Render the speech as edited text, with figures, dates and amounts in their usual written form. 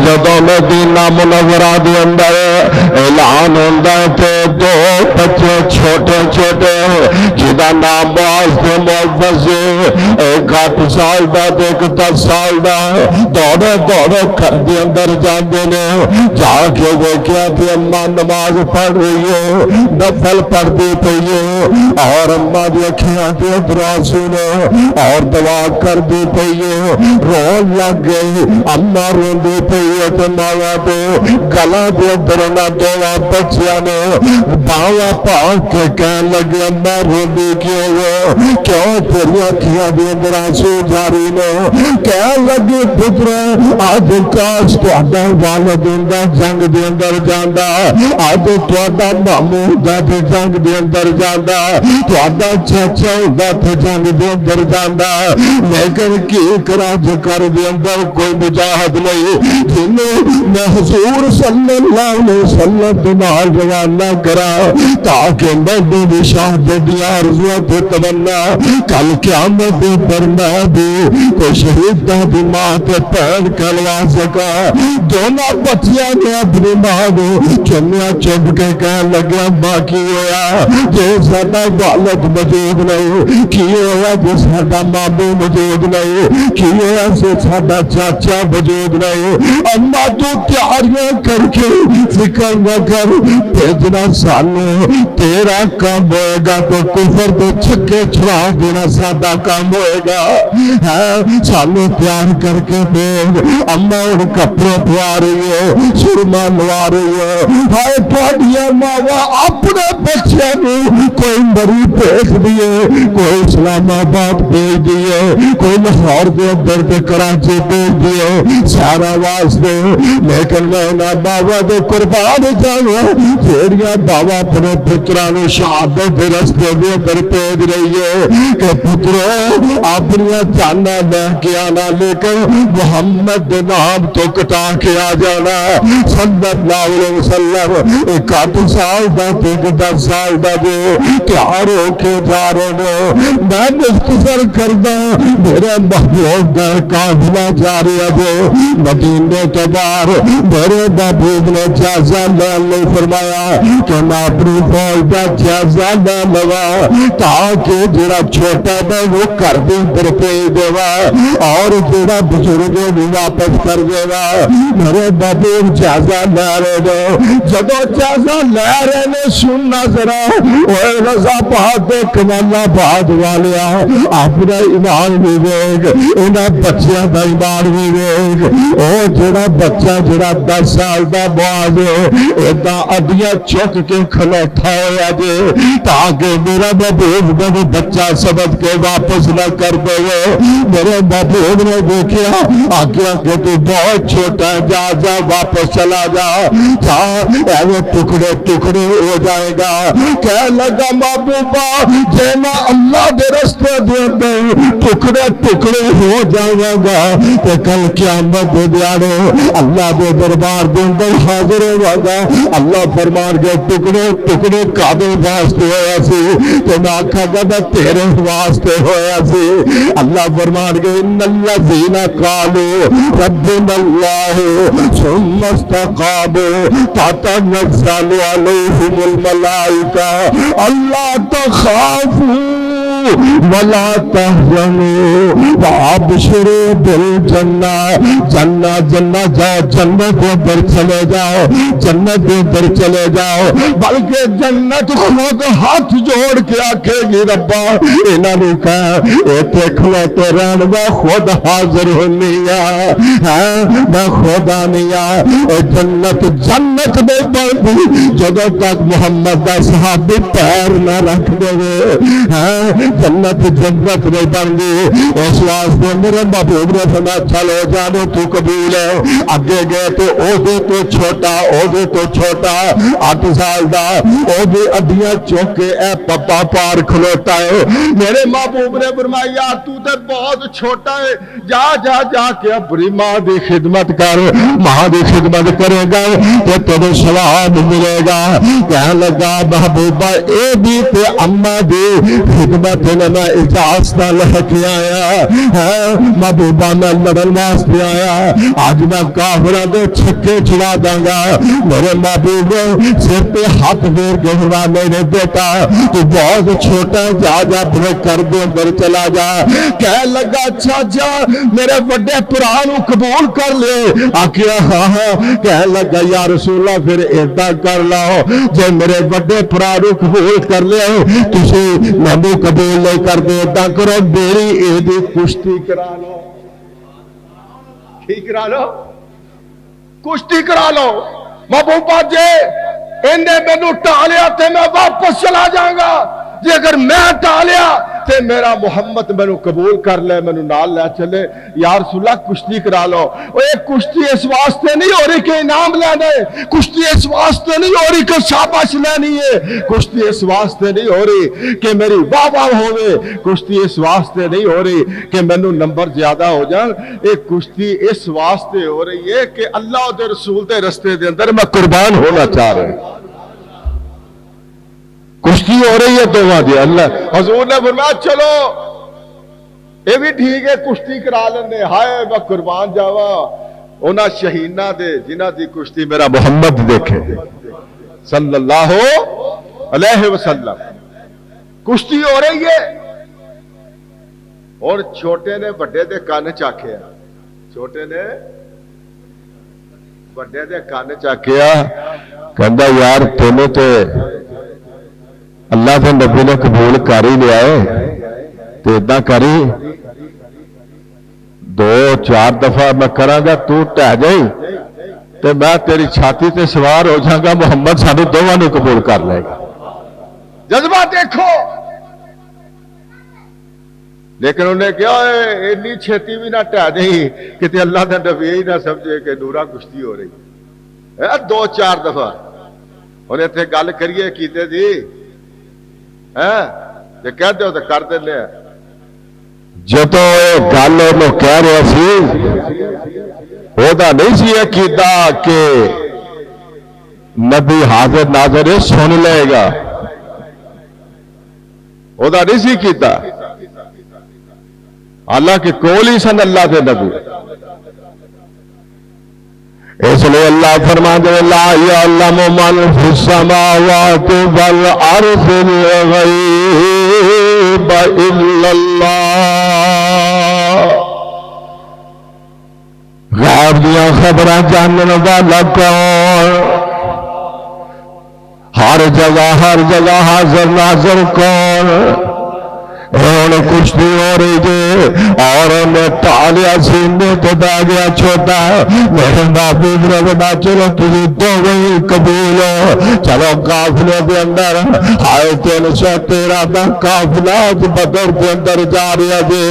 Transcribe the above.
جدوں مدینہ منورہ دے اندر اعلان ہوندا ہے تے دو بچے چھوٹے چھوٹے جدا نام معاذ تے معوذ ایک 8 سال دا تے ایک 10 سال دا دوڑے دوڑے گھر دے اندر جاندے نے جا کے ویکھیا تے اماں نماز پڑھ رہی ہے نفل پڑھدی پئی ہے اور اماں دی اکھیاں تے دراسو نے اور دعا کردی پئی ہے رون لگ گئی اماں روندی پئی ہے تے ماوا تے گلا دے اندر نہ دوواں بچیاں نے باواں پا کے کہن لگے اماں روندی کیوں تیری اکھیاں دے اندر آنسو جاری نے کہن لگی پترا اج کاش تہاڈا والد ہوندا جنگ دے اندر جاندا اج تہاڈا مامو ہوندا تے جنگ دے اندر جاندا تہاڈا چاچا ہوندا تے جنگ دے اندر جاندا لیکن کی کراں جو گھر دے اندر کوئی مجاہد نہیں جنوں میں حضور صلی اللہ علیہ وسلم دے نال روانہ کراں تاکہ میں بھی شہادت دی آرزو تے تمنا کل قیامت دے پر میں بھی کوئی شہید دی ماں تے بہن کہلوا سکا دونوں بچیاں نے اپنی ماں کو چنیا چپ کے کہن لگا باقی ہوا جے ساڈا والد موجود نہیں کی ہوا جے ساڈا مامو موجود نہیں کی ہوا جے ساڈا چاچا موجود نہیں اما تو تیاریاں کر کے فکر نہ کر بھیجنا سانو تیرا کام ہوئے گا تو کفر تو چھکے چھڑا دینا ساڈا کام ہوئے گا سانو پیار کر کے بھیج اما ان کپڑے پوا رہی ہے سرما لوا رہی ہے ہائے تھوڑیاں ماوا اپنے بچے کو کوئی مری بھیج دیے کوئی اسلام آباد بھیج دیے کوئی لاہور دے اندر تے کراچی بھیج دیے سارا واسطے لیکن میں نہ بابا دے قربان جاواں جیڑیاں بابا اپنے پتراں نوں شہادت دے رستے دے اندر بھیج رہی ہے کہ پترو اپنی جانا لے کے آنا لیکن محمد دے نام تو کٹا کے آ جانا صلی اللہ علیہ وسلم 8 سال دا تے 10 سال دا جو تیار ہو کے جا رہے ہیں میں مختصر کردہ میرے محبوب دا قافلہ جا رہا جو مدینے کے باہر میرے محبوب نے جائزہ لے فرمایا کہ میں اپنی فوج دا جائزہ لے لوا تاکہ جڑا چھوٹا ہے وہ کر دے پر بھیج دے اور جڑا بزرگ بھی واپس کر دے گا میرے محبوب جائزہ لے رہے ہیں جدو جائزہ لے رہے نے سننا ذرا اوے رضا بہاد کمالہ بہاد والیا اپنا ایمان بھی ویگ انہاں بچیاں دا ایمان بھی ویگ او جڑا بچہ جڑا 10 سال دا باز ایداں اڈیاں چک کے کھلوتا ہویا جے تاکہ میرا محبوب نے بچہ سبب کے واپس نہ کر دے میرے محبوب نے دیکھا آگیا کہ تو بہت چھوٹا ہے جا جا واپس چلا جا ایوے ٹکڑے ٹکڑے ہو جائے گا کہہ لگا محبوبہ جینا اللہ دے رستے دے اندر ٹکڑے ٹکڑے ہو جائے گا کہ کل قیامت دے دیاڑے اللہ دے دربار دے اندر حاضر ہوگا اللہ فرمان کے ٹکڑے ٹکڑے کعبے واسطے ہویا سی تو میں آکھا گا تیرے واسطے ہویا سی اللہ فرمان کے ان الذین قالوا ربنا اللہ ثم استقاموا تتنزل علیہم الملائکہ اللہ تخافوا ولا تحزنوا وابشروا بالجنہ جنہ جنہ جاؤ جنت کے در چلے جاؤ جنت کے در چلے جاؤ بلکہ جنت خود ہاتھ جوڑ کے آکھے گی ربا انہاں نے کہا ایتھے کھلوتے رہن میں خود حاضر ہونی میں خدا نہیں اے جنت جنت نہیں بنتی جدوں تک محمد دا صحابی پیر نہ رکھ دے جنت جنت نہیں بن گئی اس واسطے میرے محبوب نے فرمایا چلو جانو تو قبول ہے اگے گئے تو او دے تو چھوٹا 8 سال دا او دے اڈیاں چوک کے اے پپا پار کھلوتا ہے میرے محبوب نے فرمایا یار تو تے بہت چھوٹا ہے جا جا جا کے اپنی ماں دی خدمت کر ماں دی خدمت کرے گا تو تیرے ثواب ملے گا کہنے لگا محبوبہ اے بھی تے اماں دی خدمت بیٹے نے میں اجازت لے کے آیا محبوبہ میں لڑن واسطے آیا اج میں کافراں دے چھکے چھڑا داں گا میرے محبوب سر پہ ہاتھ پھیر کے فرمایا میرے بیٹا تو بہت چھوٹا جا جا اپنے گھر دے اندر چلا جا کہہ لگا چاچا میرے بڑے بھرا نو قبول کر لے آکھیا ہاں ہاں کہہ لگا یا رسول اللہ پھر ایدا کر لاؤ جے میرے بڑے بھرا نو قبول کر لے تسی مینوں قبول نہیں کر دے ایدا کرو میری ایدی کشتی کرا لو ٹھیک کرا لو کشتی کرا لو محبوبہ جے انہیں مینوں ٹالیا تے میں واپس چلا جاؤں گا جی اگر میں ٹالیا تے میرا محمد مینوں قبول کر لے مینوں نال لے چلے یا رسول اللہ کشتی کرا لو اے کشتی اس واسطے نہیں ہو رہی کہ انعام لینا ہے کشتی اس واسطے نہیں ہو رہی کہ شاباش لینی ہے کشتی اس واسطے نہیں ہو رہی کہ میری واہ واہ ہوئے کشتی اس واسطے نہیں ہو رہی کہ مینوں نمبر زیادہ ہو جان اے کشتی اس واسطے ہو رہی ہے کہ اللہ دے رسول دے رستے دے اندر میں قربان ہونا چاہ رہا ہوں کشتی ہو رہی ہے تو وہاں اللہ حضور نے فرمایا چلو یہ بھی ٹھیک ہے کشتی کرا لینے ہائے میں قربان جاوا انہاں شہیداں دے جنہاں دی کشتی میرا محمد دیکھے صلی اللہ علیہ وسلم کشتی ہو رہی ہے اور چھوٹے نے بڑے دے کان چاکھیا چھوٹے نے بڑے دے کان چاکھیا کہندا یار تینوں تے اللہ کے نبی نے قبول کر ہی لیا ہے تو اداں کری 2-4 دفعہ میں کراں گا تو ٹہ جائی تو میں تیری چھاتی تے سوار ہو جاؤں گا محمد سانو دونوں نے قبول کر لے گا جذبہ دیکھو لیکن انہیں کیا اتنی چھیتی بھی نہ ٹہ جائی کہ اللہ کا نبی ہی نہ سمجھے کہ نورا کشتی ہو رہی ہے 2-4 دفعہ انہیں اتنے گل کریے کیتے جی جی کہتے ہو تو کر دیں جدو گل کہہ رہا سی وہ نہیں سی عقیدہ کہ نبی حاضر ناظر سن لے گا وہ نہیں سی کیتا حالانکہ کول ہی سن اللہ کے نبی اس لیے اللہ فرما دے لا یعلم من فی السماوات والارض الغیب الا اللہ غیب دیا خبراں جانن والا کون ہر جگہ حاضر ناظر کون ہوں کشتی ہو رہی جی اور انہیں ٹالیا سینے تو بہ گیا چھوٹا میرے محبوب نے بتا چلو تھی دو گئی قبول ہو چلو قافلے کے اندر آئے 313 کا قافلہ بدر کے اندر جا رہا جی